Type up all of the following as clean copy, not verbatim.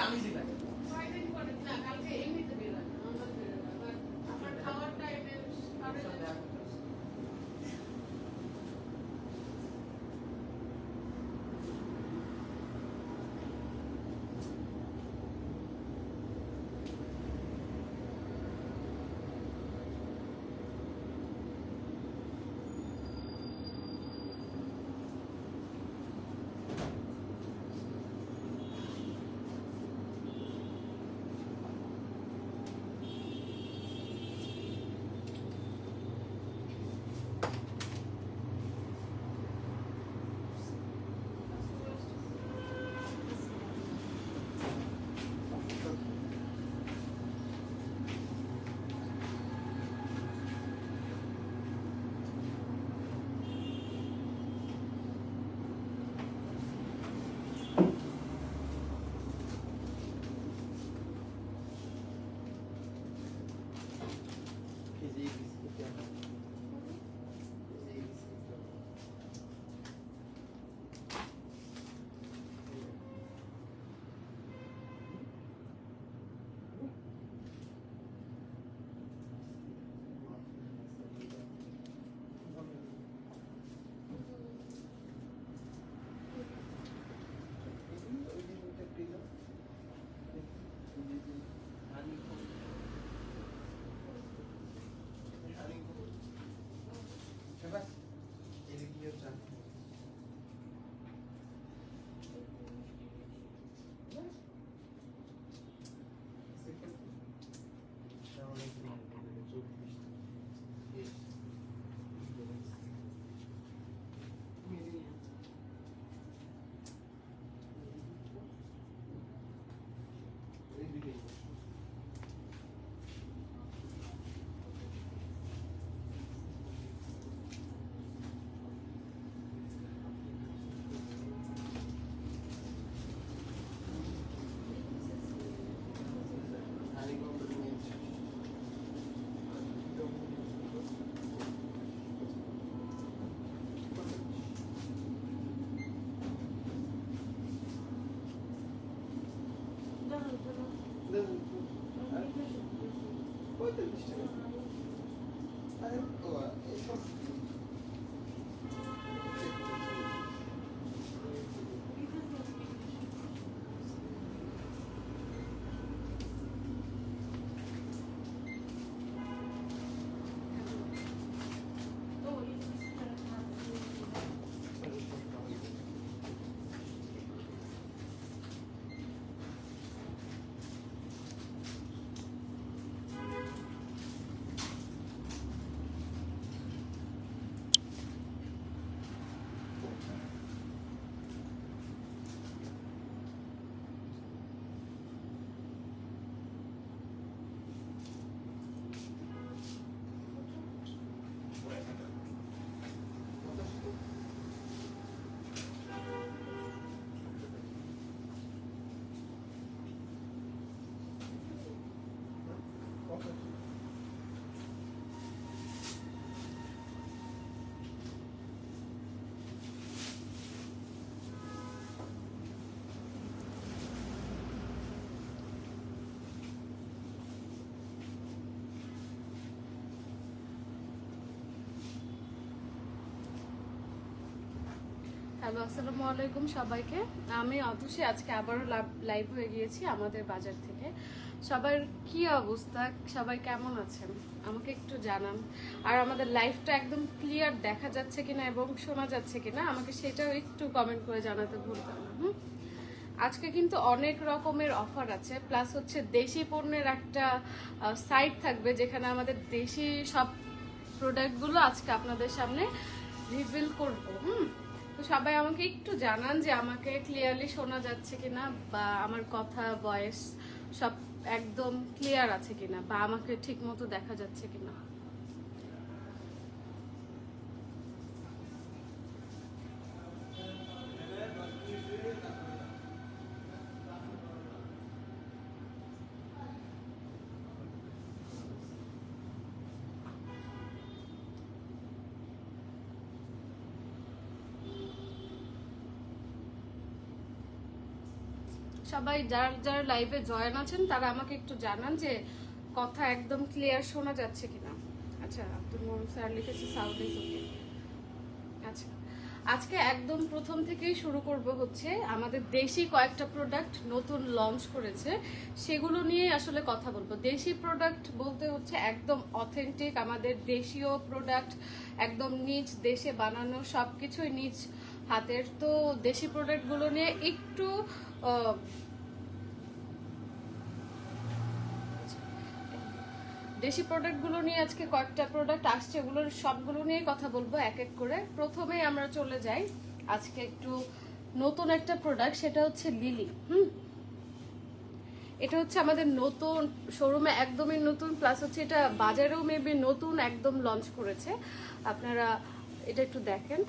আমি দিলাম কয়দিন পরে না কালকে এমনিতে বেরোলাম আমার খাওয়ারটা এটা হ্যালো আসসালামু আলাইকুম সবাইকে। আমি অতুষী আজকে আবারও লাইভ হয়ে গিয়েছি আমাদের বাজার থেকে। সবার কি অবস্থা, সবাই কেমন আছেন আমাকে একটু জানান। আর আমাদের লাইভটা একদম ক্লিয়ার দেখা যাচ্ছে কিনা এবং শোনা যাচ্ছে কিনা আমাকে সেটাও একটু কমেন্ট করে জানাতে ভুলবেন না। আজকে কিন্তু অনেক রকমের অফার আছে, প্লাস হচ্ছে দেশি পণ্যের একটা সাইট থাকবে যেখানে আমাদের দেশি সব প্রোডাক্টগুলো আজকে আপনাদের সামনে রিভিল করবো। তো সবাই আমাকে একটু জানান যে আমাকে ক্লিয়ারলি শোনা যাচ্ছে কিনা, বা আমার কথা ভয়েস সব একদম ক্লিয়ার আছে কিনা, বা আমাকে ঠিক মতো দেখা যাচ্ছে কিনা। সবাই যারা যারা লাইভে জয়েন আছেন তারা আমাকে একটু জানান যে কথা একদম ক্লিয়ার শোনা যাচ্ছে কিনা। আচ্ছা, আব্দুল মোহাম্মদ স্যার লিখেছে সাউন্ড ইজ ওকে। আচ্ছা, আজকে একদম প্রথম থেকেই শুরু করব হচ্ছে আমাদের দেশি কয়েকটা প্রোডাক্ট নতুন লঞ্চ করেছে, সেগুলো নিয়ে আসলে কথা বলবো। দেশি প্রোডাক্ট বলতে হচ্ছে একদম অথেন্টিক আমাদের দেশীয় প্রোডাক্ট, একদম নিজ দেশে বানানো, সবকিছুই নিজ হাতের। তো দেশি প্রোডাক্টগুলো নিয়ে একটু দেশি প্রোডাক্টগুলো নিয়ে আজকে কয়েকটা প্রোডাক্ট আসছে, ওগুলোর সবগুলো নিয়ে কথা বলবো এক এক করে। প্রথমেই আমরা চলে যাই আজকে একটু নতুন একটা প্রোডাক্ট, সেটা হচ্ছে লিলি। এটা হচ্ছে আমাদের নতুন শোরুমে একদমই নতুন, প্লাস হচ্ছে এটা বাজারেও মেবি নতুন একদম লঞ্চ করেছে। আপনারা এটা একটু দেখেন।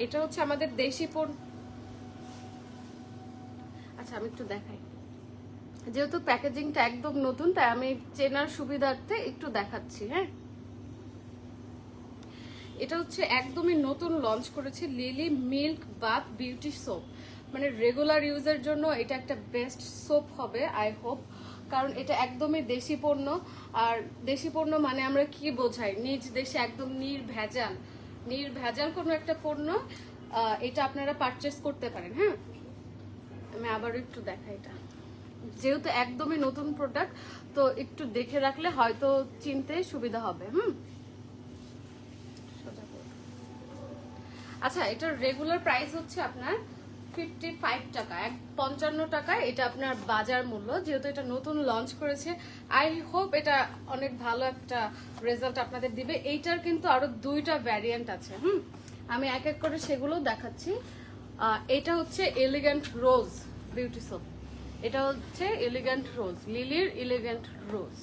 এটা হচ্ছে আমাদের দেশি আচ্ছা আমি একটু দেখাই, যেহেতু প্যাকেজিংটা একদম নতুন তাই আমি চেনার সুবিধার্থে একটু দেখাচ্ছি। হ্যাঁ, এটা হচ্ছে একদমই নতুন লঞ্চ করেছে Lily milk bath beauty soap. মানে রেগুলার ইউজের জন্য এটা একটা বেস্ট সোপ হবে আই হোপ, কারণ এটা একদমই দেশি পণ্য। আর দেশি পণ্য মানে আমরা কি বোঝাই, নিজ দেশে একদম নির্ভেজাল কোনো একটা পণ্য, এটা আপনারা পারচেস করতে পারেন। হ্যাঁ, আমি আবারও একটু দেখাই, এটা যেহেতু একদমই নতুন প্রোডাক্ট তো একটু দেখে রাখলে হয়তো চিনতে সুবিধা হবে। আচ্ছা, এটার রেগুলার প্রাইস হচ্ছে আপনার 55 টাকা, 55 টাকায় এটা আপনার বাজার মূল্য। যেহেতু এটা নতুন লঞ্চ করেছে আই হোপ এটা অনেক ভালো একটা রেজাল্ট আপনাদের দিবে। এইটার কিন্তু আরো দুইটা ভ্যারিয়েন্ট আছে। আমি এক এক করে সেগুলো দেখাচ্ছি। এটা হচ্ছে এলিগ্যান্ট রোজ বিউটি সোপ, এটা হচ্ছে এলিগ্যান্ট রোজ, লিলির এলিগ্যান্ট রোজ।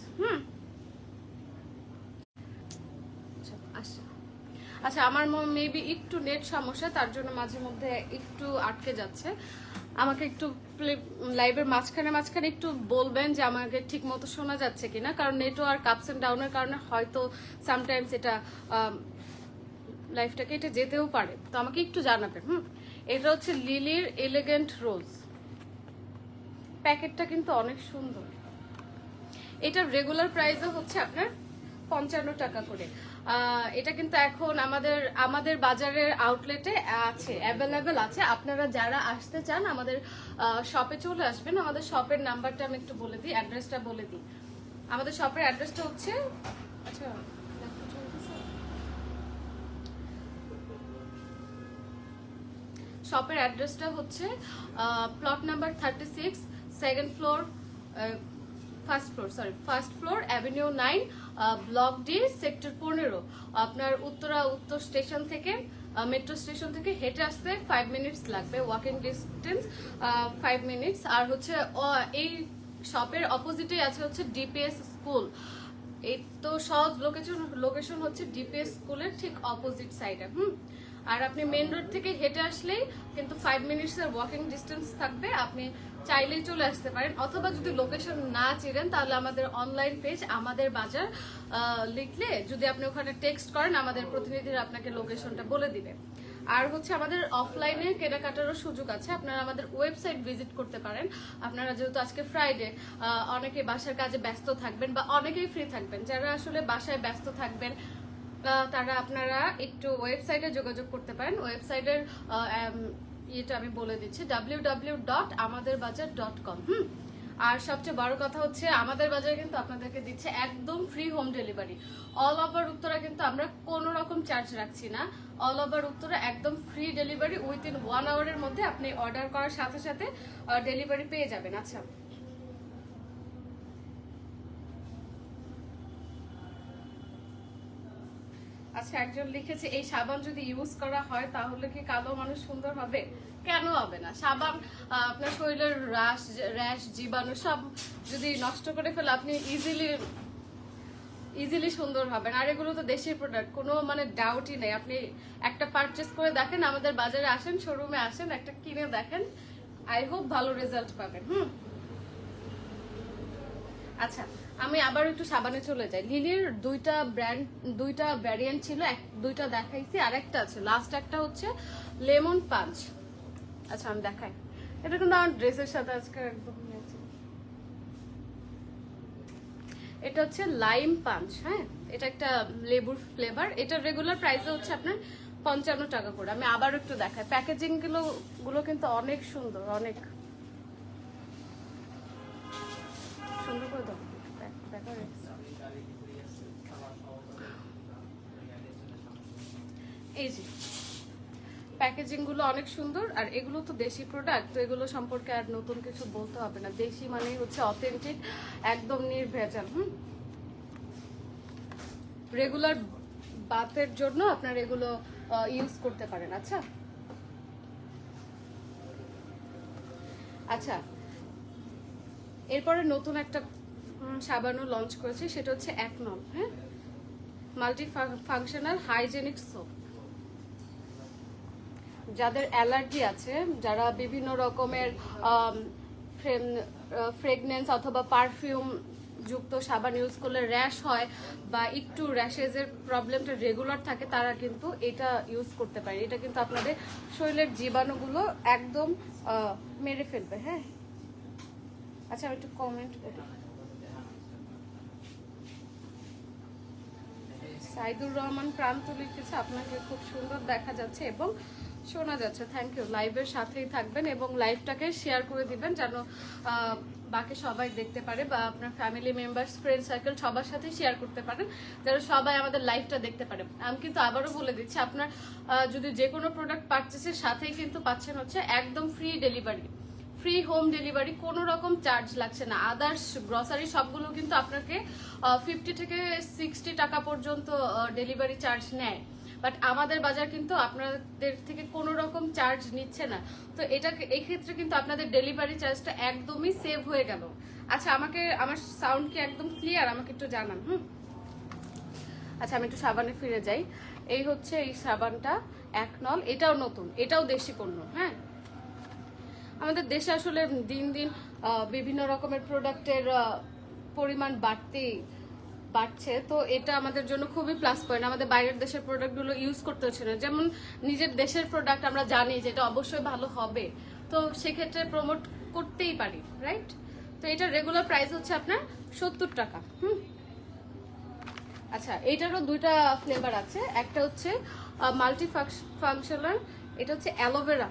আচ্ছা, আমার মেবি একটু নেট সমস্যা, তার জন্য মাঝে মধ্যে একটু আটকে যাচ্ছে। আমাকে একটু লাইভের মাঝখানে একটু বলবেন যে আমাকে ঠিক মতো শোনা যাচ্ছে কিনা, কারণ নেটওয়ার্ক আপস এন্ড ডাউনের কারণে হয়তো সামটাইমস এটা লাইভটাকে এটা যেতেও পারে, তো আমাকে একটু জানাবেন। এটা হচ্ছে লিলির এলিগ্যান্ট রোজ, প্যাকেটটা কিন্তু অনেক সুন্দর। এটার রেগুলার প্রাইসও হচ্ছে আপনার 55 টাকা করে। এটা কিন্তু এখন আমাদের বাজারের আউটলেটে আছে, অ্যাভেলেবেল আছে। আপনারা যারা আসতে চান আমাদের শপে চলে আসবেন। আমাদের শপের নাম্বারটা আমি একটু বলে দিই, অ্যাড্রেসটা বলে দিই। আমাদের শপের অ্যাড্রেসটা হচ্ছে, আচ্ছা শপের অ্যাড্রেসটা হচ্ছে plot number 36, second floor, first floor, avenue 9, block D, sector 15। আপনার উত্তর স্টেশন থেকে, মেট্রো স্টেশন থেকে হেঁটে আসতে 5 মিনিটস লাগবে, ওয়াকিং ডিস্টেন্স 5 মিনিটস। আর হচ্ছে এই শপের অপোজিটে আছে হচ্ছে ডিপিএস স্কুল। এই তো সহজ লোকেশন হচ্ছে ডিপিএস স্কুলের ঠিক অপোজিট সাইডে। আর আপনি মেন রোড থেকে হেঁটে আসলেই কিন্তু 5 মিনিটসের ওয়াকিং ডিস্টেন্স থাকবে, আপনি চাইলেই চলে আসতে পারেন। অথবা যদি লোকেশন না চিনেন তাহলে আমাদের অনলাইন পেজ আমাদের বাজার লিখলে যদি আপনি ওখানে টেক্সট করেন আমাদের প্রতিনিধিরা আপনাকে লোকেশনটা বলে দিবে। আর হচ্ছে আমাদের অফলাইনে কেনাকাটারও সুযোগ আছে, আপনারা আমাদের ওয়েবসাইট ভিজিট করতে পারেন। আপনারা যেহেতু আজকে ফ্রাইডে, অনেকে বাসার কাজে ব্যস্ত থাকবেন বা অনেকেই ফ্রি থাকবেন, যারা আসলে বাসায় ব্যস্ত থাকবেন তারা আপনারা একটু ওয়েবসাইটে যোগাযোগ করতে পারেন। ওয়েবসাইটের ইয়েটা আমি বলে দিচ্ছি, www.amaderbazar.com। আর সবচেয়ে বড় কথা হচ্ছে আমাদের বাজারে কিন্তু আপনাদেরকে দিচ্ছে একদম free home delivery. All over Uttara কিন্তু আমরা কোনো রকম চার্জ রাখছি না, অল ওভার উত্তরা একদম ফ্রি ডেলিভারি, উইথিন 1 আওয়ারের মধ্যে আপনি অর্ডার করার সাথে সাথে ডেলিভারি পেয়ে যাবেন। আচ্ছা, একজন লিখেছে এই সাবান যদি ইউজ করা হয় তাহলে কি কালো মানুষ সুন্দর হবে? কেন হবে না? সাবান আপনার শরীরের র্যাশ জীবাণু সব যদি নষ্ট করে ফেলে আপনি ইজিলি সুন্দর হবেন। আর এগুলো তো দেশি প্রোডাক্ট, কোনো মানে ডাউটই নেই। আপনি একটা পারচেস করে দেখেন, আমাদের বাজারে আসেন, শোরুমে আসেন, একটা কিনে দেখেন, আই হোপ ভালো রেজাল্ট পাবেন। আচ্ছা, আমি আবার একটু সাবানে চলে যাই। লিলির দুইটা ভ্যারিয়েন্ট ছিল, দুইটা দেখাইছি, আরেকটা আছে লাস্ট, একটা হচ্ছে লেমন পাঞ্চ। আচ্ছা আমি দেখাই, এটা কিন্তু আমার ড্রেসের সাথে আজকে একদম ম্যাচিং। এটা হচ্ছে লাইম পাঞ্চ, হ্যাঁ এটা একটা লেবুর ফ্লেভার। এটা রেগুলার প্রাইসে হচ্ছে আপনার 55 টাকা করে। আমি আবার একটু দেখাই, প্যাকেজিং গুলো কিন্তু অনেক সুন্দর, অনেক সুন্দর করে দাও। এই যে প্যাকেজিং গুলো অনেক সুন্দর, আর এগুলো তো দেশি প্রোডাক্ট, তো এগুলো সম্পর্কে আর নতুন কিছু বলতে হবে না। দেশি মানেই হচ্ছে অথেন্টিক, একদম নির্ভেজাল। রেগুলার বাতের জন্য আপনার এগুলো ইউজ করতে পারেন। আচ্ছা আচ্ছা, এরপরে নতুন একটা সাবানও লঞ্চ করেছি, সেটা হচ্ছে একনল, হ্যাঁ মাল্টি ফাংশনাল হাইজেনিক সোপ। যাদের অ্যালার্জি আছে, যারা বিভিন্ন রকমের ফ্রেগনেন্স অথবা পারফিউম যুক্ত সাবান ইউজ করলে র্যাশ হয় বা একটু র্যাশেজের প্রবলেমটা রেগুলার থাকে, তারা কিন্তু এটা ইউজ করতে পারে। এটা কিন্তু আপনাদের শরীরের জীবাণুগুলো একদম মেরে ফেলবে। হ্যাঁ আচ্ছা আমি একটু কমেন্ট করি। সাইদুর রহমান প্রান্ত লিখেছে, আপনাকে খুব সুন্দর দেখা যাচ্ছে এবং শোনা যাচ্ছে। Thank you. লাইভের সাথেই থাকবেন এবং লাইভটাকে শেয়ার করে দিবেন যেন বাকি সবাই দেখতে পারে, বা আপনার ফ্যামিলি মেম্বার্স, ফ্রেন্ড সার্কেল সবার সাথেই শেয়ার করতে পারেন যেন সবাই আমাদের লাইভটা দেখতে পারে। আমি কিন্তু আবারও বলে দিচ্ছি, আপনার যদি যে কোনো প্রোডাক্ট পারচেসের সাথেই কিন্তু পাচ্ছেন হচ্ছে একদম free delivery, free home delivery, কোনো রকম চার্জ লাগছে না। আদার্স গ্রসারি সবগুলো কিন্তু আপনাকে 50 থেকে 60 টাকা পর্যন্ত ডেলিভারি চার্জ নেয়, বাট আমাদের বাজার কিন্তু আপনাদের থেকে কোনো রকম চার্জ নিচ্ছে না। তো এটা এই ক্ষেত্রে কিন্তু আপনাদের ডেলিভারি চার্জটা একদমই সেভ হয়ে গেল। আচ্ছা আমাকে, আমার সাউন্ড কি একদম ক্লিয়ার? আমাকে একটু জানান। আচ্ছা আমি একটু সাবানে ফিরে যাই। এই হচ্ছে এই সাবানটা একনল, এটাও নতুন, এটাও দেশি পণ্য। হ্যাঁ আমাদের দেশে আসলে দিন দিন বিভিন্ন রকমের প্রোডাক্টের পরিমাণ বাড়ছে, তো এটা আমাদের জন্য খুবই প্লাস পয়েন্ট। আমাদের বাইরের দেশের প্রোডাক্টগুলো ইউজ করতে হচ্ছে না। যেমন নিজের দেশের প্রোডাক্ট আমরা জানি যে এটা অবশ্যই ভালো হবে, তো সেক্ষেত্রে প্রমোট করতেই পারি, রাইট? তো এটা রেগুলার প্রাইস হচ্ছে আপনার 70 টাকা। আচ্ছা এটারও দুইটা ফ্লেভার আছে, একটা হচ্ছে মাল্টি ফাংশনাল, এটা হচ্ছে অ্যালোভেরা।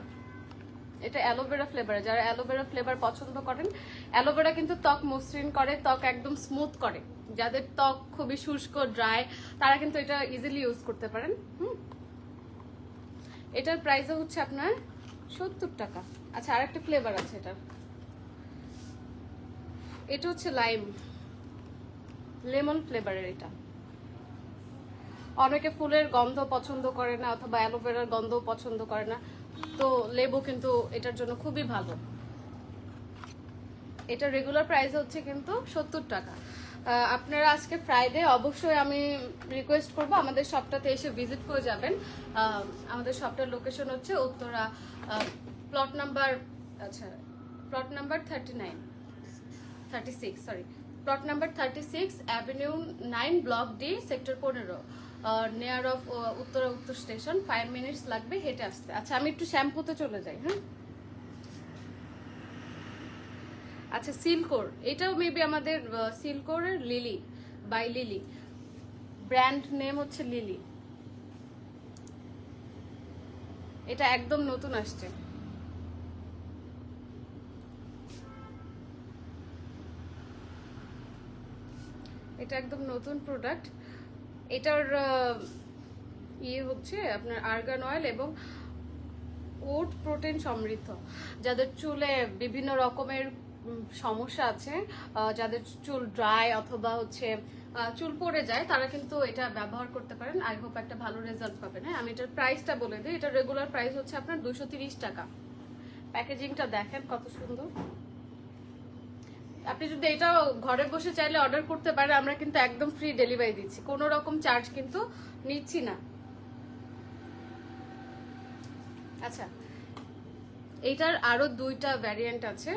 এটা অ্যালোভেরা ফ্লেভার। যারা অ্যালোভেরা ফ্লেভার পছন্দ করেন, অ্যালোভেরা কিন্তু ত্বক মসৃণ করে, ত্বক একদম স্মুথ করে। যাদের ত্বক খুবই শুষ্ক, ড্রাই, তারা কিন্তু এটা ইজিলি ইউজ করতে পারেন। এটার প্রাইসও হচ্ছে আপনার 70 টাকা। আচ্ছা আরেকটা ফ্লেভার আছে এটার, এটা হচ্ছে লেমন ফ্লেভারের। এটা অনেকে ফুলের গন্ধ পছন্দ করে না অথবা অ্যালোভেরার গন্ধ পছন্দ করে না, তো লেবু কিন্তু এটার জন্য খুবই ভালো। এটা রেগুলার প্রাইস হচ্ছে কিন্তু 70 টাকা। আপনারা আজকে ফ্রাইডে, অবশ্যই আমি রিকোয়েস্ট করব আমাদের শপটাতে এসে ভিজিট করে যাবেন। আমাদের শপটার লোকেশন হচ্ছে Uttara plot number 36 avenue 9 block D sector 15, near of Uttara উত্তর স্টেশন। 5 মিনিটস লাগবে হেঁটে আসতে। আচ্ছা আমি একটু শ্যাম্পুতে চলে যাই। আচ্ছা সিল্কোর, এটাও মেবি আমাদের সিল্কোরের Lily by Lily, brand name হচ্ছে লিলি। এটা একদম নতুন আসছে। এটা একদম নতুন প্রোডাক্ট। এটার ইয়ে হচ্ছে আপনার আর্গান অয়েল এবং ওট প্রোটিন সমৃদ্ধ। যাদের চুলে বিভিন্ন রকমের সমস্যা আছে, যাদের চুল ড্রাই অথবা হচ্ছে চুল পড়ে যায়, তারা কিন্তু এটা ব্যবহার করতে পারেন। আই হোপ একটা ভালো রেজাল্ট পাবেন। হ্যাঁ আমি এটার প্রাইসটা বলে দিই, এটা রেগুলার প্রাইস হচ্ছে আপনার 230 টাকা। প্যাকেজিংটা দেখেন কত সুন্দর। আপনি যদি এটা ঘরে বসে চাইলে অর্ডার করতে পারেন, আমরা কিন্তু একদম ফ্রি ডেলিভারি দিচ্ছি, কোনো রকম চার্জ কিন্তু নিচ্ছি না। আচ্ছা এইটার আরো দুইটা ভ্যারিয়েন্ট আছে।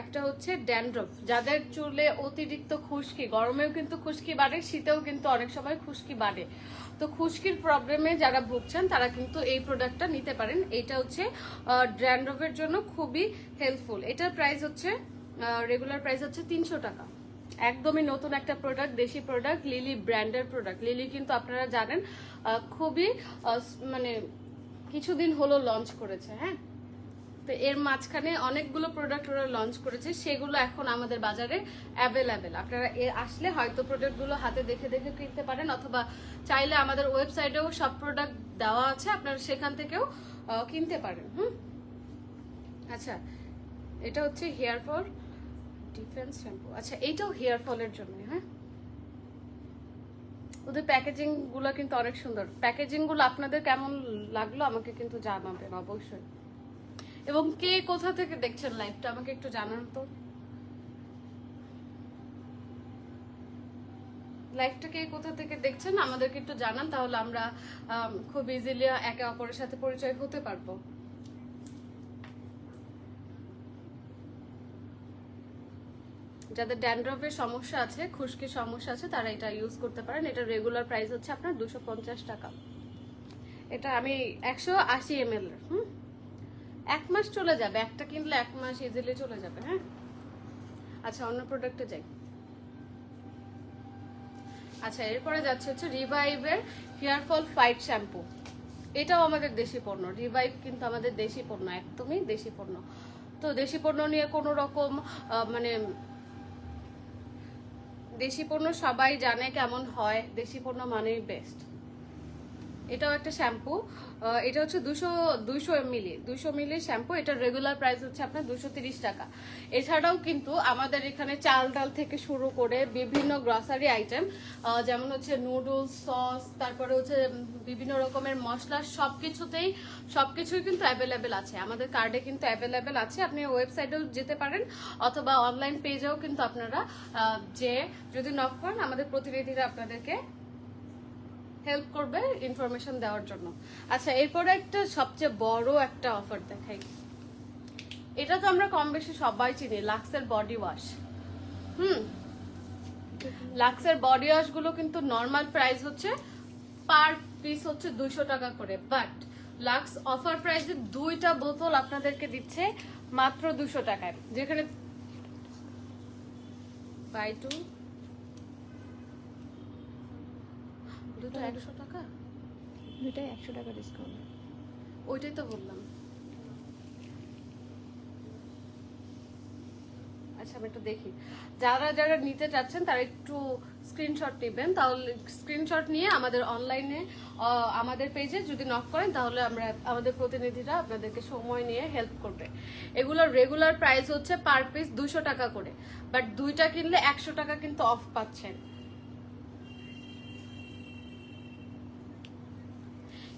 একটা হচ্ছে ড্যান্ড্রফ, যাদের চুলে অতিরিক্ত খুশকি, গরমেও কিন্তু খুশকি বাড়ে, শীতেও কিন্তু অনেক সময় খুশকি বাড়ে। তো খুশকির প্রবলেমে যারা ভুগছেন তারা কিন্তু এই প্রোডাক্টটা নিতে পারেন। এটা হচ্ছে ড্যান্ড্রফের জন্য খুবই হেল্পফুল। এটার প্রাইস হচ্ছে রেগুলার প্রাইস হচ্ছে 300 টাকা। একদমই নতুন একটা প্রোডাক্ট, দেশি প্রোডাক্ট, লিলি ব্র্যান্ডের প্রোডাক্ট। লিলি কিন্তু আপনারা জানেন খুবই মানে কিছুদিন হলো লঞ্চ করেছে। হ্যাঁ, তো এর মাঝখানে অনেকগুলো প্রোডাক্ট ওরা লঞ্চ করেছে, সেগুলো এখন আমাদের বাজারে অ্যাভেলেবেল। আপনারা আসলে হয়তো প্রোডাক্টগুলো হাতে দেখে দেখে কিনতে পারেন, অথবা চাইলে আমাদের ওয়েবসাইটেও সব প্রোডাক্ট দেওয়া আছে, আপনারা সেখান থেকেও কিনতে পারেন। আচ্ছা, এটা হচ্ছে হেয়ার ফল ডিফেন্স শ্যাম্পু। আচ্ছা, এইটাও হেয়ার ফলের জন্য। হ্যাঁ, ওদের প্যাকেজিং গুলো কিন্তু অনেক সুন্দর। প্যাকেজিং গুলো আপনাদের কেমন লাগলো আমাকে কিন্তু জানাবেন অবশ্যই। এবং কে কোথা থেকে দেখছেন লাইভটা আমাকে একটু জানান তো। লাইভটা কে কোথা থেকে দেখছেন আমাদেরকে একটু জানান, তাহলে আমরা খুব ইজিলি একে অপরের সাথে পরিচয় হতে পারবো। যাদের ড্যান্ড্রফের সমস্যা আছে, খুশকির সমস্যা আছে, তারা এটা ইউজ করতে পারেন। এটা রেগুলার প্রাইস হচ্ছে আপনার 250 টাকা। এটা আমি 180 ml। 1 মাস চলে যাবে, একটা কিনলে 1 মাস ইজিলি চলে যাবে। হ্যাঁ, আচ্ছা অন্য প্রোডাক্টে যাই। আচ্ছা, এরপরে যাচ্ছে হচ্ছে রিভাইভের হেয়ার ফল ফাইট শ্যাম্পু। এটাও আমাদের দেশি পণ্য। রিভাইভ কিন্তু আমাদের দেশি পণ্য, একদমই দেশি পণ্য। তো দেশি পণ্য নিয়ে কোনো রকম মানে দেশি পণ্য সবাই জানে কেমন হয়, দেশি পণ্য মানেই বেস্ট। এটাও একটা শ্যাম্পু। এটা হচ্ছে 200 মিলি শ্যাম্পু। এটার রেগুলার প্রাইস হচ্ছে আপনার 230 টাকা। এছাড়াও কিন্তু আমাদের এখানে চাল ডাল থেকে শুরু করে বিভিন্ন গ্রসারি আইটেম, যেমন হচ্ছে নুডলস, সস, তারপরে হচ্ছে বিভিন্ন রকমের মশলা, সবকিছুই কিন্তু অ্যাভেলেবেল আছে। আমাদের কার্ডে কিন্তু অ্যাভেলেবেল আছে। আপনি ওয়েবসাইটেও যেতে পারেন, অথবা অনলাইন পেজেও কিন্তু আপনারা যে যদি নক করেন, আমাদের প্রতিনিধিরা আপনাদেরকে হেল্প করবে ইনফরমেশন দেওয়ার জন্য। আচ্ছা, এরপরে একটা সবচেয়ে বড় একটা অফার দেখাই। এটা তো আমরা কম বেশি সবাই চিনি, লাক্সের বডি ওয়াশ। লাক্সের বডি ওয়াশ গুলো কিন্তু নর্মাল প্রাইস হচ্ছে পার পিস হচ্ছে 200 টাকা করে, বাট লাক্স অফার প্রাইসে 2টা বোতল আপনাদেরকে দিচ্ছে মাত্র 200 টাকায়, যেখানে বাই 2 দুটো 100 টাকা, দুটাই 100 টাকা ডিসকাউন্ট। ওইটাই তো বললাম। আচ্ছা, আমি একটু দেখি, যারা যারা নিতে চাচ্ছেন তারা একটু স্ক্রিনশট নেবেন, তাহলে স্ক্রিনশট নিয়ে আমাদের অনলাইনে আমাদের পেজে যদি নক করেন, তাহলে আমরা আমাদের প্রতিনিধিরা আপনাদেরকে সময় নিয়ে হেল্প করবে। এগুলোর রেগুলার প্রাইস হচ্ছে পার পিস 200 টাকা করে, বাট 2টা কিনলে 100 টাকা কিন্তু অফ পাচ্ছেন।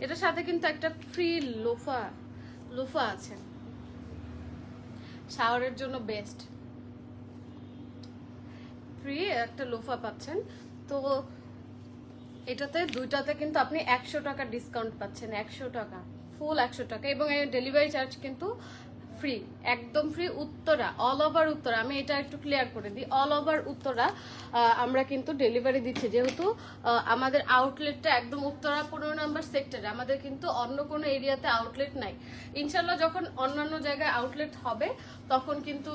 এটার সাথে কিন্তু একটা ফ্রি লোফা আছে, শাওয়ারের জন্য বেস্ট। ফ্রি একটা লোফা পাচ্ছেন। তো এটাতে 2টাতে কিন্তু আপনি 100 টাকা ডিসকাউন্ট পাচ্ছেন, 100 টাকা, ফুল 100 টাকা। এবং এই ডেলিভারি চার্জ কিন্তু ফ্রি, একদম free. Uttara, all over Uttara, আমি এটা একটু ক্লিয়ার করে দিই, অল ওভার উত্তরা আমরা কিন্তু ডেলিভারি দিচ্ছি। যেহেতু আমাদের আউটলেটটা একদম উত্তরা 15 নম্বর সেক্টরে, আমাদের কিন্তু অন্য কোনো এরিয়াতে আউটলেট নাই। ইনশাল্লাহ যখন অন্যান্য জায়গায় আউটলেট হবে, তখন কিন্তু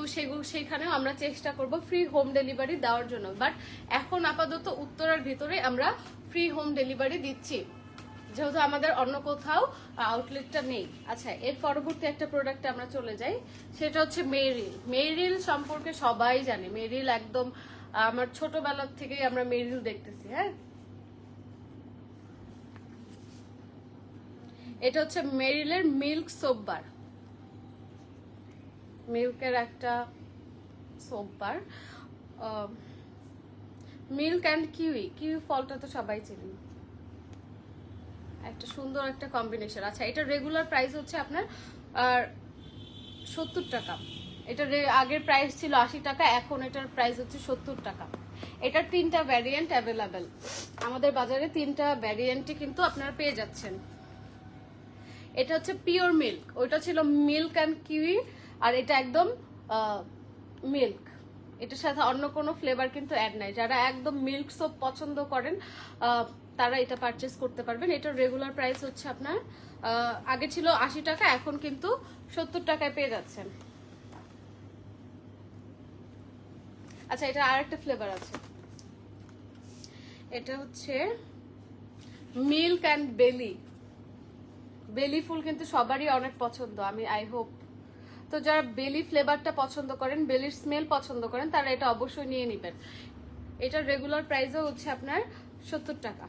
সেইখানেও আমরা চেষ্টা করব ফ্রি হোম ডেলিভারি দেওয়ার জন্য। বাট এখন আপাতত উত্তরার ভিতরে আমরা ফ্রি হোম ডেলিভারি দিচ্ছি, যেহেতু আমাদের অন্য কোথাও আউটলেটটা নেই। আচ্ছা, এর পরবর্তী একটা প্রোডাক্টে আমরা চলে যাই, সেটা হচ্ছে মেরিল। মেরিল সম্পর্কে সবাই জানে, মেরিল একদম আমার ছোটবেলার থেকেই আমরা মেরিল দেখতেছি। হ্যাঁ, এটা হচ্ছে মেরিলের মিল্ক সোপ বার, মিল্কের একটা soap bar. Milk and kiwi ফলটা তো সবাই চিনি, একটা সুন্দর একটা কম্বিনেশন। আচ্ছা, এটা রেগুলার প্রাইস হচ্ছে আপনার 70 টাকা। এটা আগের প্রাইস ছিল 80 টাকা, এখন এটার প্রাইস হচ্ছে 70 টাকা। এটার 3টা ভ্যারিয়েন্ট অ্যাভেলেবেল আমাদের বাজারে, 3টা ভ্যারিয়েন্টই কিন্তু আপনারা পেয়ে যাচ্ছেন। এটা হচ্ছে পিওর মিল্ক, ওইটা ছিল মিল্ক অ্যান্ড কিউই, আর এটা একদম মিল্ক, এটার সাথে অন্য কোনো ফ্লেভার কিন্তু অ্যাড নাই। যারা একদম মিল্ক সোপ পছন্দ করেন তারা এটা পারচেস করতে পারবেন। এটার রেগুলার প্রাইস হচ্ছে আপনার আগে ছিল 80 টাকা, এখন কিন্তু 70 টাকায় পেয়ে যাচ্ছেন। আচ্ছা, এটা আরেকটা ফ্লেভার আছে, এটা হচ্ছে মিল্ক অ্যান্ড বেলি। বেলি ফুল কিন্তু সবারই অনেক পছন্দ, আমি আই হোপ। তো যারা বেলি ফ্লেভারটা পছন্দ করেন, বেলির স্মেল পছন্দ করেন, তারা এটা অবশ্যই নিয়ে নেবেন। এটার রেগুলার প্রাইসও হচ্ছে আপনার 70 টাকা।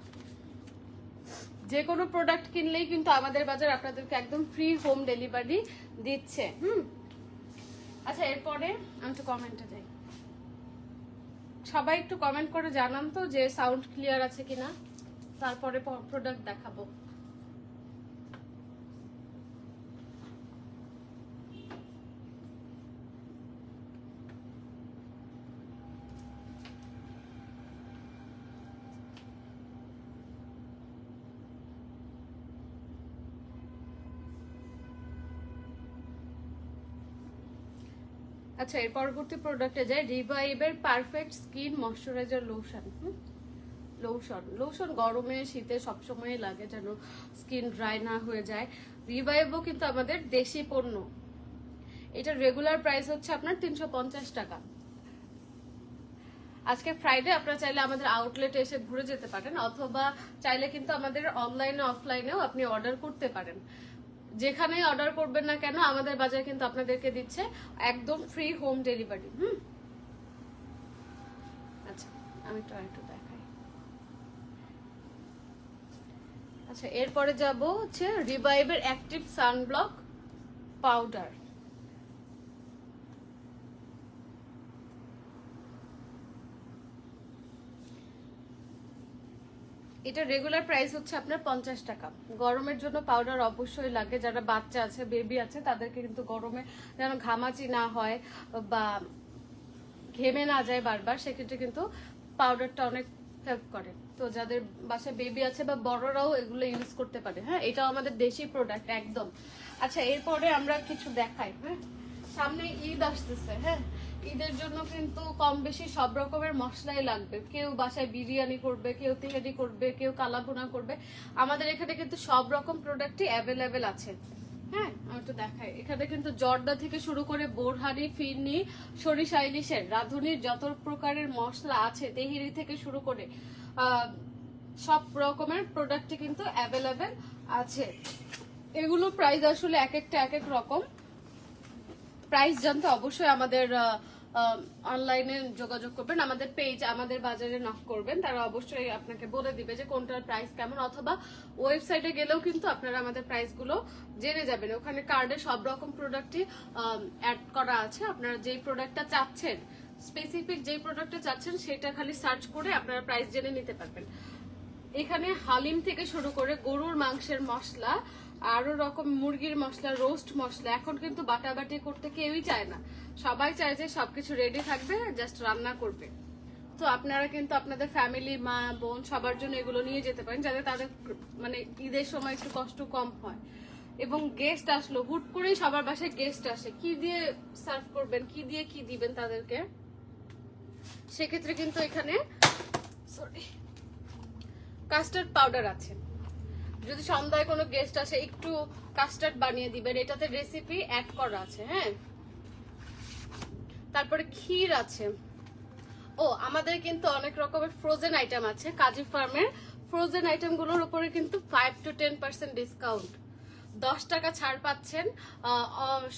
যে কোনো প্রোডাক্ট কিনলেই কিন্তু আমাদের বাজার আপনাদেরকে একদম ফ্রি হোম ডেলিভারি দিচ্ছে। আচ্ছা, এরপরে আমি একটু কমেন্টে যাই। সবাই একটু কমেন্ট করে জানান তো যে সাউন্ড ক্লিয়ার আছে কিনা, তারপরে প্রোডাক্ট দেখাবো। আচ্ছা, এর পরবর্তী প্রোডাক্টে যাই। রিভাইভের perfect skin moisturiser lotion. Lotion গরমে শীতে সবসময় লাগে যেন স্কিন ড্রাই না হয়ে যায়। রিভাইভও কিন্তু আমাদের দেশি পণ্য। এটার রেগুলার প্রাইস হচ্ছে আপনার 350 টাকা। আজকে ফ্রাইডে, আপনারা চাইলে আমাদের আউটলেটে এসে ঘুরে যেতে পারেন, অথবা চাইলে কিন্তু আমাদের অনলাইনে অফলাইনেও আপনি অর্ডার করতে পারেন। যেখানে অর্ডার করবেন না কেন, আমাদের বাজার কিন্তু আপনাদেরকে দিচ্ছে একদম ফ্রি হোম ডেলিভারি। আচ্ছা, আমি একটু দেখাই। আচ্ছা, এরপরে যাব হচ্ছে রিভাইভের অ্যাক্টিভ সানব্লক পাউডার। এটা রেগুলার প্রাইস হচ্ছে আপনার 50 টাকা। গরমের জন্য পাউডার অবশ্যই লাগে, যারা বাচ্চা আছে, বেবি আছে, তাদেরকে কিন্তু গরমে যেন ঘামাচি না হয় বা ঘেমে না যায় বারবার, সেক্ষেত্রে কিন্তু পাউডারটা অনেক হেল্প করে। তো যাদের বাসায় বেবি আছে বা বড়রাও এগুলো ইউজ করতে পারে। হ্যাঁ, এটাও আমাদের দেশি প্রোডাক্ট একদম। আচ্ছা, এরপরে আমরা কিছু দেখাই। হ্যাঁ, সামনে ঈদ আসতেছে। হ্যাঁ, ঈদের জন্য কিন্তু কম বেশি সব রকমের মশলাই লাগবে। কেউ বাসায় বিরিয়ানি করবে, কেউ তেহারি করবে, কেউ কালাভুনা করবে। আমাদের এখানে কিন্তু সব রকম প্রোডাক্টই অ্যাভেলেবেল আছে। হ্যাঁ, আমি একটু দেখাই। এখানে কিন্তু জর্দা থেকে শুরু করে বোরহানি, ফিরনি, সরিষা ইলিশের, রাঁধুনির যত প্রকারের মশলা আছে, তেহেরি থেকে শুরু করে সব রকমের প্রোডাক্টই কিন্তু অ্যাভেলেবেল আছে। এগুলো প্রাইস আসলে এক একটা এক এক রকম। প্রাইস জানতে অবশ্যই আমাদের অনলাইনে যোগাযোগ করবেন, আমাদের পেজ আমাদের বাজারে নক করবেন, তারা অবশ্যই আপনাকে বলে দিবে যে কোনটার প্রাইস কেমন। অথবা ওয়েবসাইটে গেলেও কিন্তু আপনারা আমাদের প্রাইসগুলো জেনে যাবেন। ওখানে কার্ডে সব রকম প্রোডাক্টই অ্যাড করা আছে। আপনারা যেই প্রোডাক্টটা চাচ্ছেন, স্পেসিফিক যেই প্রোডাক্টটা চাচ্ছেন, সেটা খালি সার্চ করে আপনারা প্রাইস জেনে নিতে পারবেন। এখানে হালিম থেকে শুরু করে গরুর মাংসের মশলা, আরো রকম মুরগির মশলা, রোস্ট মশলা। এখন কিন্তু বাটাবাটি করতে কেউই চায় না, সবাই চায় যে সবকিছু রেডি থাকবে, জাস্ট রান্না করবে। তো আপনারা কিন্তু আপনাদের ফ্যামিলি, মা বোন সবার জন্য এগুলো নিয়ে যেতে পারেন, যাতে তাদের মানে ঈদের সময় একটু কষ্ট কম হয়। এবং গেস্ট আসলো, হুট করেই সবার বাসায় গেস্ট আসে, কি দিয়ে সার্ভ করবেন, কি দিয়ে কি দিবেন তাদেরকে, সেক্ষেত্রে কিন্তু এখানে কাস্টার্ড পাউডার আছে। যদি সন্ধ্যায় কোনো গেস্ট আসে, একটু কাস্টার্ড বানিয়ে দিবেন, এটাতে রেসিপি অ্যাড করা আছে। হ্যাঁ, তারপরে ক্ষীর আছে। ও, আমাদের কিন্তু অনেক রকমের ফ্রোজেন আইটেম আছে। কাজী ফার্মের ফ্রোজেন আইটেমগুলোর উপরে কিন্তু 5 to 10% ডিসকাউন্ট, 10 টাকা ছাড় পাচ্ছেন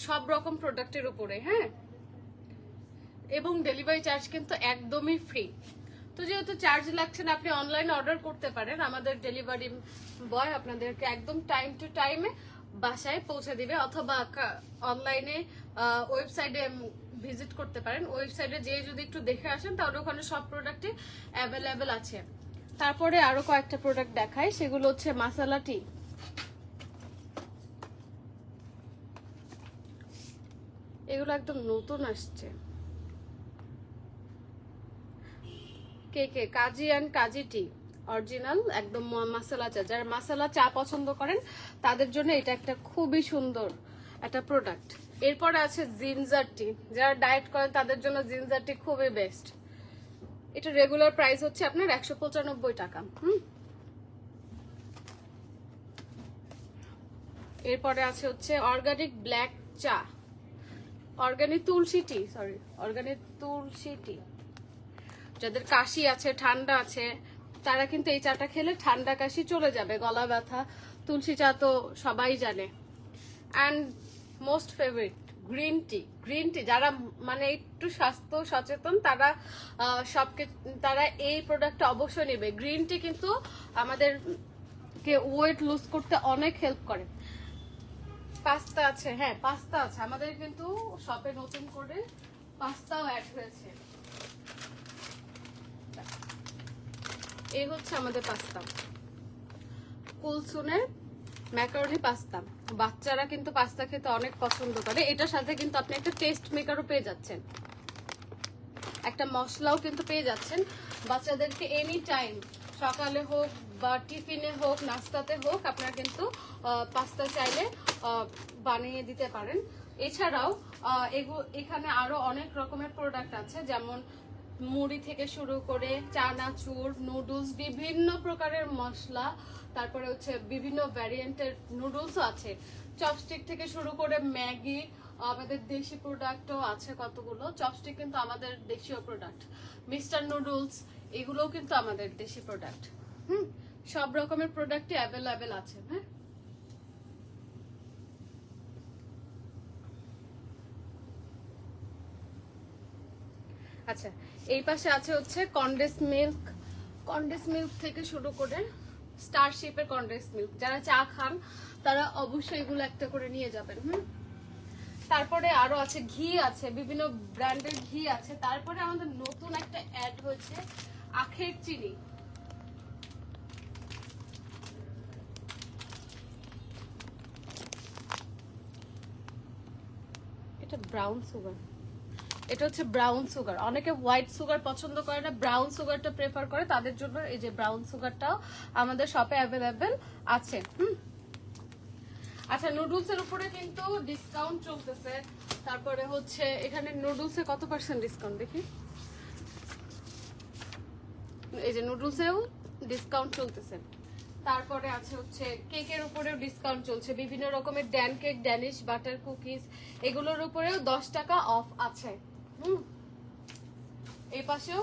সব রকম প্রোডাক্টের উপরে। হ্যাঁ, এবং ডেলিভারি চার্জ কিন্তু একদমই ফ্রি। তো যেহেতু চার্জ লাগছে না, আপনি অনলাইনে অর্ডার করতে পারেন, আমাদের ডেলিভারি বয় আপনাদেরকে একদম টাইম টু টাইমে বাসায় পৌঁছে দিবে। অথবা অনলাইনে ওয়েবসাইটে ভিজিট করতে পারেন, ওয়েবসাইটে যেয়ে যদি একটু দেখে আসেন, তাহলে ওখানে সব প্রোডাক্টই অ্যাভেলেবেল আছে। তারপরে আরো কয়েকটা প্রোডাক্ট দেখাই, সেগুলো হচ্ছে মাসালা টি। এগুলো একদম নতুন আসছে। কে কাজী অ্যান্ড কাজী টি অরিজিনাল একদম মাসালা চা। যারা মাসালা চা পছন্দ করেন তাদের জন্য এটা একটা খুবই সুন্দর একটা প্রোডাক্ট। এরপরে আছে জিঞ্জার টি, যারা ডায়েট করেন তাদের জন্য জিঞ্জার টি খুবই বেস্ট। এটা রেগুলার প্রাইস হচ্ছে আপনার 195 টাকা। এরপরে আছে হচ্ছে অর্গানিক ব্ল্যাক চা, অর্গানিক তুলসী টি, অর্গানিক তুলসী টি। যাদের কাশি আছে, ঠান্ডা আছে, তারা কিন্তু এই চাটা খেলে ঠান্ডা কাশি চলে যাবে, গলা ব্যথা। তুলসী চা তো সবাই জানে। And most favourite green tea. Green tea যারা মানে একটু স্বাস্থ্য সচেতন তারা তারা এই প্রোডাক্টটা অবশ্যই নেবে। গ্রিন টি কিন্তু আমাদেরকে ওয়েট লুজ করতে অনেক হেল্প করে। পাস্তা আছে, হ্যাঁ পাস্তা আছে আমাদের কিন্তু শপে, নতুন করে পাস্তাও অ্যাড হয়েছে। এই হচ্ছে আমাদের পাস্তা, কুলসুনের ম্যাকারনি পাস্তা। বাচ্চারা কিন্তু পাস্তা খেতে অনেক পছন্দ করে। এটার সাথে কিন্তু আপনি একটা টেস্ট মেকারও পেয়ে যাচ্ছেন, একটা মশলাও কিন্তু পেয়ে যাচ্ছেন। বাচ্চাদেরকে এনি টাইম, সকালে হোক বা টিফিনে হোক, নাস্তাতে হোক, আপনারা কিন্তু পাস্তা চাইলে বানিয়ে দিতে পারেন। এছাড়াও এখানে আরো অনেক রকমের প্রোডাক্ট আছে, যেমন মুড়ি থেকে শুরু করে চানাচুর, নুডলস, বিভিন্ন প্রকারের মশলা, তারপরে হচ্ছে বিভিন্ন ভ্যারিয়েন্টের নুডলসও আছে। চপস্টিক থেকে শুরু করে ম্যাগি, আমাদের দেশি প্রোডাক্টও আছে কতগুলো। চপস্টিক কিন্তু আমাদের দেশীয় প্রোডাক্ট। মিস্টার নুডলস এগুলোও কিন্তু আমাদের দেশি প্রোডাক্ট। সব রকমের প্রোডাক্টই অ্যাভেলেবেল আছে। হ্যাঁ, আচ্ছা এই পাশে আছে হচ্ছে কন্ডেন্স মিল্ক। কন্ডেন্স মিল্ক থেকে শুরু করে স্টারশিপের কন্ডেন্স মিল্ক, যারা চা খান তারা অবশ্যই এগুলো একটা করে নিয়ে যাবেন। তারপরে আরো আছে ঘি আছে, বিভিন্ন ব্র্যান্ডের ঘি আছে। তারপরে আমাদের নতুন একটা অ্যাড হয়েছে আখের চিনি। এটা ব্রাউন সুগার, এটা হচ্ছে ব্রাউন সুগার। অনেকে হোয়াইট সুগার পছন্দ করে না, ব্রাউন সুগারটা প্রেফার করে, তাদের জন্য এই যে ব্রাউন সুগারটাও আমাদের শপে অ্যাভেলেবেল আছে। আচ্ছা, নুডলস এর উপরে কিন্তু ডিসকাউন্ট চলতেছে। তারপরে হচ্ছে এখানে নুডলসে কত % ডিসকাউন্ট দেখি, এই যে নুডলসেও ডিসকাউন্ট চলতেছে। তারপরে আছে হচ্ছে কেকের উপরেও ডিসকাউন্ট চলছে, বিভিন্ন রকমের Dan cake, Danish butter cookies, এগুলোর উপরেও 10 টাকা অফ আছে। এই পাশেও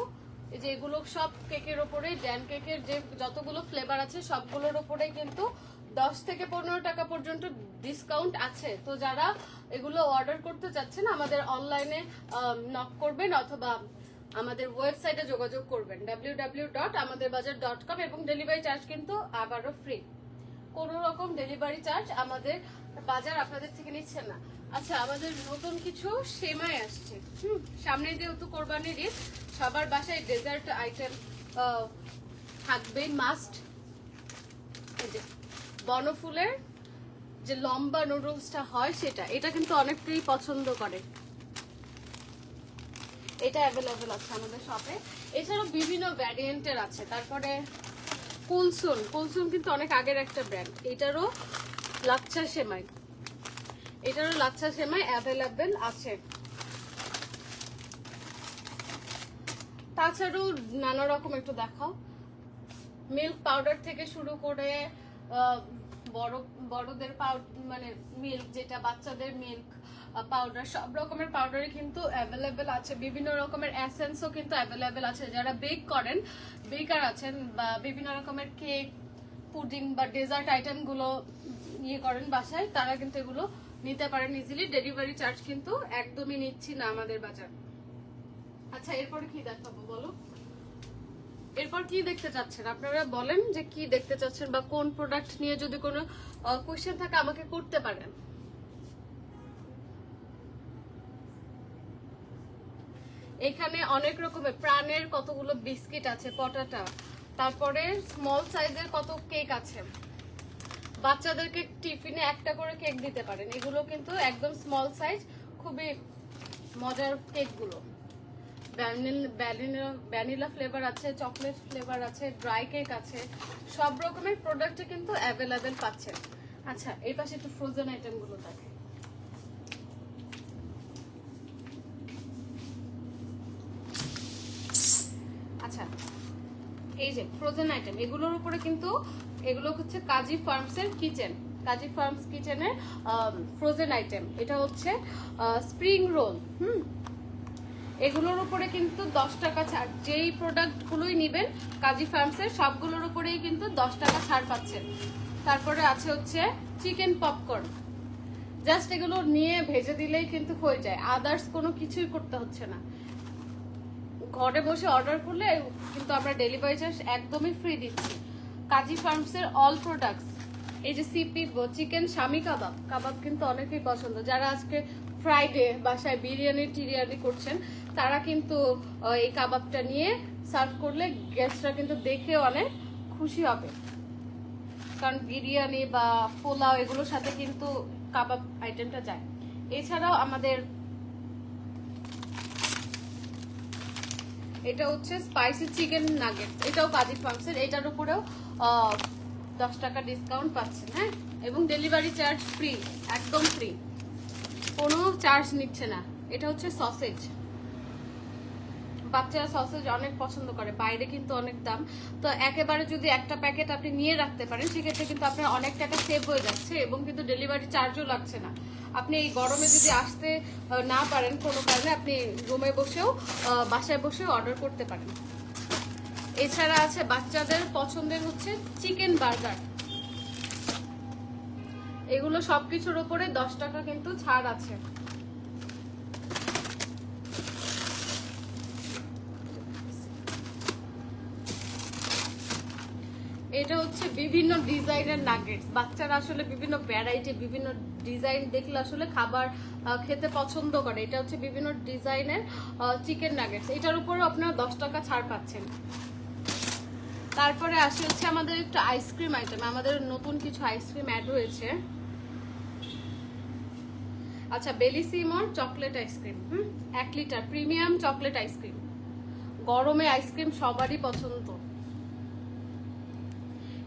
এই যে এগুলো সব কেকের উপরে, ড্যান কেকের যে যতগুলো ফ্লেভার আছে সবগুলোর উপরে কিন্তু 10 থেকে 15 টাকা পর্যন্ত ডিসকাউন্ট আছে। তো যারা এগুলো অর্ডার করতে চাচ্ছেন আমাদের অনলাইনে নক করবেন অথবা আমাদের ওয়েবসাইটে যোগাযোগ করবেন www.amaderbazar.com, এবং ডেলিভারি চার্জ কিন্তু আবারও ফ্রি। কোনো রকম ডেলিভারি চার্জ আমাদের বাজার আপনাদের থেকে নিচ্ছে না। আচ্ছা, আমাদের নতুন কিছু সেমাই আসছে। সামনে যেহেতু কোরবানির ঈদ, সবার বাসায় ডেজার্ট আইটেম থাকবে মাস্ট। এই যে বনফুলের যে লম্বা নুডলসটা হয় সেটা, এটা কিন্তু অনেকেই পছন্দ করে। এটা অ্যাভেলেবেল আছে আমাদের শপে। এছাড়াও বিভিন্ন ভ্যারিয়েন্টের আছে। তারপরে কুলসুন কিন্তু অনেক আগের একটা ব্র্যান্ড। এটারও লাচ্ছা সেমাই অ্যাভেলেবেল আছে। তাছাড়াও নানা রকম, একটু দেখাও, মিল্ক পাউডার থেকে শুরু করে বড়দের মানে মিল্ক, যেটা বাচ্চাদের মিল্ক পাউডার, সব রকমের পাউডারই কিন্তু অ্যাভেলেবেল আছে। বিভিন্ন রকমের এসেন্সও কিন্তু অ্যাভেলেবেল আছে। যারা বেকার আছেন বা বিভিন্ন রকমের কেক, পুডিং বা ডেজার্ট আইটেমগুলো করেন বাসায়, তারা কিন্তু এগুলো নিতে পারেন ইজিলি। ডেলিভারি চার্জ কিন্তু একদমই নিচ্ছি না আমাদের বাজার। আচ্ছা, এরপরে কি দেখাবো বলো? এরপর কি দেখতে চাচ্ছেন আপনারা বলেন, যে কি দেখতে চাচ্ছেন বা কোন প্রোডাক্ট নিয়ে যদি কোনো কোশ্চেন থাকে আমাকে করতে পারেন। এখানে অনেক রকমের প্রাণের কতগুলো বিস্কিট আছে, পটাটা, তারপরে স্মল সাইজের কত কেক আছে। বাচ্চাদেরকে টিফিনে একটা করে কেক দিতে পারেন। এগুলো কিন্তু একদম স্মল সাইজ, খুবই মজার কেকগুলো। ভ্যানিলা ফ্লেভার আছে, চকলেট ফ্লেভার আছে, ড্রাই কেক আছে, সব রকমের প্রোডাক্ট কিন্তু অ্যাভেলেবেল পাচ্ছেন। আচ্ছা, এই পাশে একটু ফ্রোজেন আইটেম গুলো থাকে। এই যে ফ্রোজেন আইটেম, এগুলোর উপরে কিন্তু এগুলো হচ্ছে কাজী ফার্মসের কিচেন, কাজী ফার্মস কিচেনের ফ্রোজেন আইটেম। এটা হচ্ছে স্প্রিং রোল। এগুলোর উপরে কিন্তু 10 টাকা ছাড়, যেই প্রোডাক্টগুলোই নেবেন কাজী ফার্মসের সবগুলোর উপরেই কিন্তু 10 টাকা ছাড় পাচ্ছেন। তারপরে আছে হচ্ছে চিকেন পপকর্ন, জাস্ট এগুলো নিয়ে ভেজে দিলেই কিন্তু হয়ে যায়, আদার্স কোনো কিছুই করতে হচ্ছে না। ঘরে বসে অর্ডার করলে কিন্তু আমরা ডেলিভারি চার্জ একদমই ফ্রি দিচ্ছি। কাজী ফার্মসের অল প্রোডাক্টস, এই যে সিপি চিকেন স্বামী কাবাব, কাবাব কিন্তু অনেকেই পছন্দ, যারা আজকে ফ্রাইডে বাসায় বিরিয়ানি টিরিয়ানি করছেন তারা কিন্তু এই কাবাবটা নিয়ে সার্ভ করলে গেস্টরা কিন্তু দেখে অনেক খুশি হবে, কারণ বিরিয়ানি বা পোলাও এগুলোর সাথে কিন্তু কাবাব আইটেমটা যায়। এছাড়াও আমাদের এটা হচ্ছে স্পাইসি চিকেন নাগেটস, এটাও কাজী ফার্মসের, এটার উপরেও 10 টাকা ডিসকাউন্ট পাচ্ছেন। হ্যাঁ, এবং ডেলিভারি চার্জ ফ্রি, একদম ফ্রি, কোনো চার্জ নিচ্ছে না। এটা হচ্ছে সসেজ, বাচ্চারা সসেজ অনেক পছন্দ করে, বাইরে কিন্তু অনেক দাম, তো একেবারে যদি একটা প্যাকেট আপনি নিয়ে রাখতে পারেন সেক্ষেত্রে কিন্তু আপনার অনেক টাকা সেভ হয়ে যাচ্ছে এবং কিন্তু ডেলিভারি চার্জও লাগছে না। আপনি এই গরমে যদি আসতে না পারেন কোনো কারণে, আপনি রুমে বসেও বাসায় বসেও অর্ডার করতে পারেন। এছাড়া আছে বাচ্চাদের পছন্দের হচ্ছে চিকেন বার্গার, এগুলো সবকিছুর উপরে 10 টাকা কিন্তু ছাড় আছে। এটা হচ্ছে বিভিন্ন ডিজাইনের নাগেটস, বাচ্চারা আসলে বিভিন্ন ভ্যারাইটি বিভিন্ন ডিজাইন দেখলে আসলে খাবার খেতে পছন্দ করে। এটা হচ্ছে বিভিন্ন ডিজাইনের চিকেন নাগেটস, এটার উপরেও আপনারা 10 টাকা ছাড় পাচ্ছেন। তারপরে আসে হচ্ছে আমাদের একটু আইসক্রিম আইটেম, আমাদের নতুন কিছু আইসক্রিম অ্যাড হয়েছে। আচ্ছা, বেলিসিমোর chocolate ice cream, 1 litre premium chocolate ice cream, গরমে আইসক্রিম সবারই পছন্দ।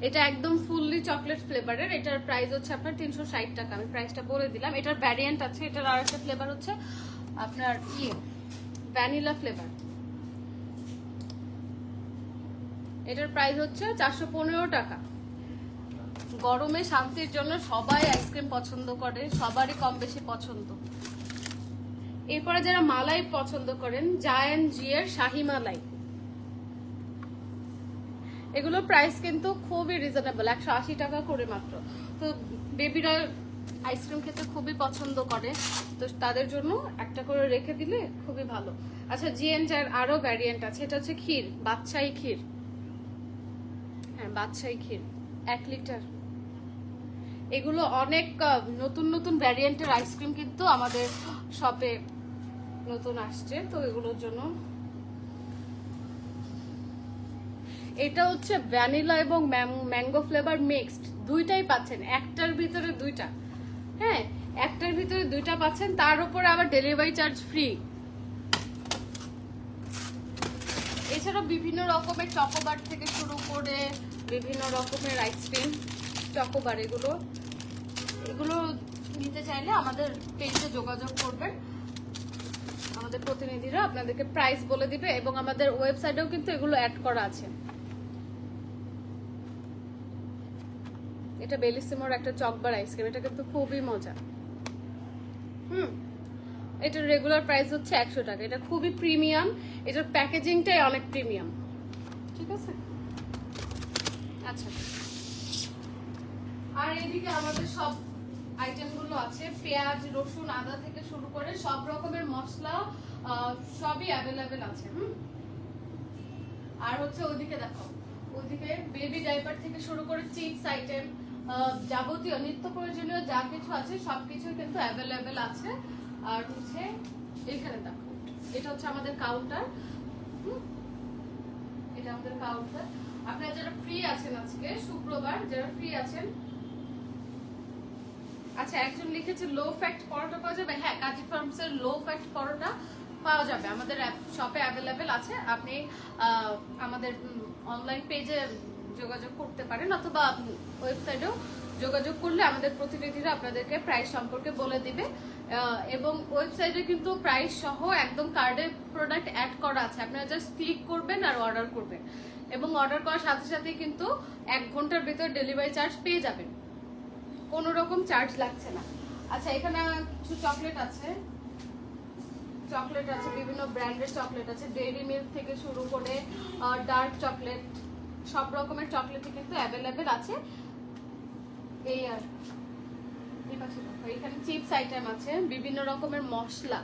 এটা একদম ফুললি চকলেট ফ্লেভারের, এটার প্রাইস হচ্ছে আপনার 360 টাকা, আমি প্রাইসটা বলে দিলাম। এটার ভ্যারিয়েন্ট আছে, এটার আরেকটা ফ্লেভার হচ্ছে আপনার ভ্যানিলা ফ্লেভার, এটার প্রাইস হচ্ছে 415 টাকা। গরমে শান্তির জন্য সবাই আইসক্রিম পছন্দ করে, সবারই কম বেশি পছন্দ। এরপরে যারা মালাই পছন্দ করেন, জায়ান্ট জি এর শাহি মালাই, এগুলো প্রাইস কিন্তু খুবই রিজনেবল, 180 টাকা করে মাত্র। তো বেবিরা আইসক্রিম খেতে খুবই পছন্দ করে, তো তাদের জন্য একটা করে রেখে দিলে খুবই ভালো। আচ্ছা, জিএনজার আরো ভ্যারিয়েন্ট আছে, এটা হচ্ছে ক্ষীর, বাদশাহী ক্ষীর, হ্যাঁ বাদশাহী ক্ষীর 1 লিটার। এগুলো অনেক নতুন নতুন ভ্যারিয়েন্টের আইসক্রিম কিন্তু আমাদের শপে নতুন আসছে, তো এগুলোর জন্য। এটা হচ্ছে ভ্যানিলা এবং ম্যাঙ্গো ফ্লেভার মিক্সড, দুইটাই পাচ্ছেন, একটার ভিতরে দুইটা। হ্যাঁ, একটার ভিতরে দুইটা পাচ্ছেন, তার উপর আবার ডেলিভারি চার্জ ফ্রি। এছাড়াও বিভিন্ন রকমের চকোবার থেকে শুরু করে বিভিন্ন রকমের আইসক্রিম, চকোবার, এগুলো নিতে চাইলে আমাদের পেজে যোগাযোগ করবেন, আমাদের প্রতিনিধিরা আপনাদেরকে প্রাইস বলে দিবে এবং আমাদের ওয়েবসাইটেও কিন্তু এগুলো অ্যাড করা আছে। এটা বেলিসিমোর একটা চকবার আইসক্রিম, এটা কিন্তু খুবই মজা। এটার রেগুলার প্রাইস হচ্ছে 100 টাকা, এটা খুবই প্রিমিয়াম, এটার প্যাকেজিংটাই অনেক প্রিমিয়াম, ঠিক আছে। আচ্ছা, আর এদিকে আমাদের সব আইটেমগুলো আছে, পেঁয়াজ রসুন আদা থেকে শুরু করে সব রকমের মশলা সবই অ্যাভেলেবেল আছে। আর হচ্ছে ওইদিকে দেখো, ওইদিকে বেবি ডাইপার থেকে শুরু করে চিপস আইটেম, যাবতীয় নিত্য প্রয়োজনীয় যা কিছু আছে সবকিছু কিন্তু অ্যাভেলেবেল আছে। আর হচ্ছে এখানে দেখো, এটা হচ্ছে আমাদের কাউন্টার, এটা আমাদের কাউন্টার। আপনারা যারা ফ্রি আছেন আজকে শুক্রবার, যারা ফ্রি আছেন, আচ্ছা একজন লিখেছে লো ফ্যাক্ট পরোটা পাওয়া যাবে, হ্যাঁ কাজী ফার্মসের লো ফ্যাক্ট পরোটা পাওয়া যাবে, আমাদের শপে অ্যাভেলেবেল আছে। আপনি আমাদের অনলাইন পেজে যোগাযোগ করতে পারেন অথবা ওয়েবসাইটেও যোগাযোগ করলে আমাদের প্রতিনিধিরা আপনাদেরকে প্রাইস সম্পর্কে বলে দিবে। এবং ওয়েবসাইটে কিন্তু প্রাইস সহ একদম কার্ডের প্রোডাক্ট অ্যাড করা আছে, আপনারা জাস্ট ক্লিক করবেন আর অর্ডার করবেন এবং অর্ডার করার সাথে সাথে কিন্তু 1 ঘন্টার ভিতর ডেলিভারি চার্জ পেয়ে যাবেন, কোনো রকম চার্জ লাগছে না। আচ্ছা, এখানে কিছু চকলেট আছে, বিভিন্ন ব্র্যান্ডের চকলেট আছে, ডেইরি মিল্ক থেকে শুরু করে ডার্ক চকলেট, সব রকমের চকলেটই কিন্তু অ্যাভেলেবেল আছে। এই আর এখানে চিপস আইটেম আছে, বিভিন্ন রকমের মশলা,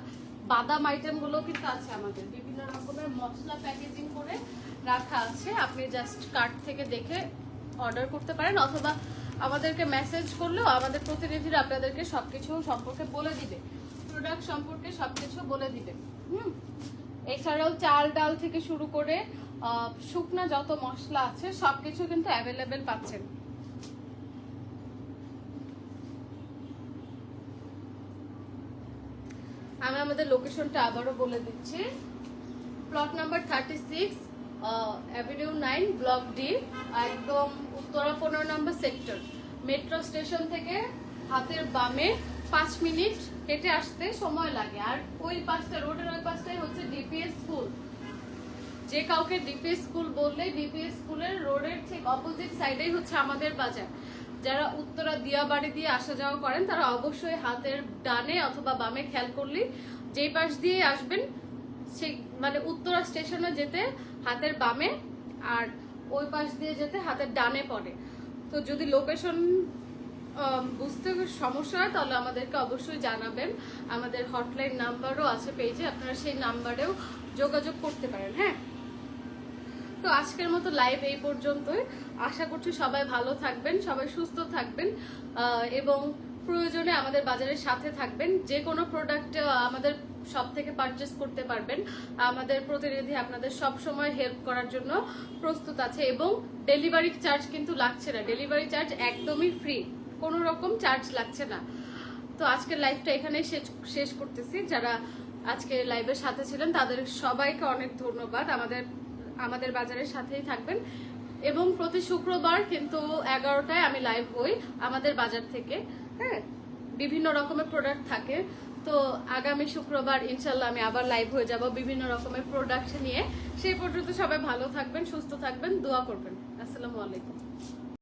বাদাম আইটেম গুলো কিন্তু আছে আমাদের, বিভিন্ন রকমের মশলা প্যাকেজিং করে রাখা আছে। আপনি জাস্ট কার্ট থেকে দেখে অর্ডার করতে পারেন, অথবা আমাদেরকে মেসেজ করলেও আমাদের প্রতিনিধিরা আপনাদেরকে সবকিছু সম্পর্কে বলে দিবে, প্রোডাক্ট সম্পর্কে সবকিছু বলে দিবে। এছাড়াও চাল ডাল থেকে শুরু করে শুকনা যত মশলা আছে সবকিছু কিন্তু অ্যাভেলেবেল পাচ্ছেন। আমি আমাদের লোকেশনটা আবারও বলে দিচ্ছি, plot number 36, avenue 9, block D, একদম উত্তরা 15 নম্বর সেক্টর। মেট্রো স্টেশন থেকে হাতের বামে 5 মিনিট হেঁটে আসতে সময় লাগে। আর ওই পাশটা, রোডের ওই পাশটাই হচ্ছে ডিপিএস স্কুল। যে কাউকে ডিপিএস স্কুল বললে ডিপিএস স্কুলের রোডের ঠিক অপোজিট সাইডেই হচ্ছে আমাদের বাজার। যারা উত্তরা দিয়াবাড়ি দিয়ে আসা যাওয়া করেন তারা অবশ্যই হাতের ডানে অথবা বামে খেয়াল করলে যেই পাশ দিয়ে আসবেন সেই মানে উত্তরা স্টেশনে যেতে হাতের বামে, আর ওই পাশ দিয়ে যেতে হাতের ডানে পড়ে। তো যদি লোকেশন বুঝতে সমস্যা হয় তাহলে আমাদেরকে অবশ্যই জানাবেন। আমাদের হটলাইন নাম্বারও আছে পেজে, আপনারা সেই নাম্বারেও যোগাযোগ করতে পারেন। হ্যাঁ, তো আজকের মতো লাইভ এই পর্যন্তই। আশা করছি সবাই ভালো থাকবেন, সবাই সুস্থ থাকবেন এবং প্রয়োজনে আমাদের বাজারের সাথে থাকবেন। যে কোনো প্রোডাক্ট আমাদের সব থেকে পারচেস করতে পারবেন। আমাদের প্রতিনিধি আপনাদের সব সময় হেল্প করার জন্য প্রস্তুত আছে এবং ডেলিভারি চার্জ কিন্তু লাগছে না, ডেলিভারি চার্জ একদমই ফ্রি, কোনো রকম চার্জ লাগছে না। তো আজকের লাইভটা এখানেই শেষ করতেছি। যারা আজকে লাইভের সাথে ছিলেন তাদের সবাইকে অনেক ধন্যবাদ। আমাদের বাজারের সাথেই থাকবেন এবং প্রতি শুক্রবার কিন্তু 11টায় আমি লাইভ হই আমাদের বাজার থেকে। হ্যাঁ, বিভিন্ন রকমের প্রোডাক্ট থাকে। তো আগামী শুক্রবার ইনশাল্লাহ আমি আবার লাইভ হয়ে যাব বিভিন্ন রকমের প্রোডাক্ট নিয়ে। সেই পর্যন্ত সবাই ভালো থাকবেন, সুস্থ থাকবেন, দোয়া করবেন। আসসালামু আলাইকুম।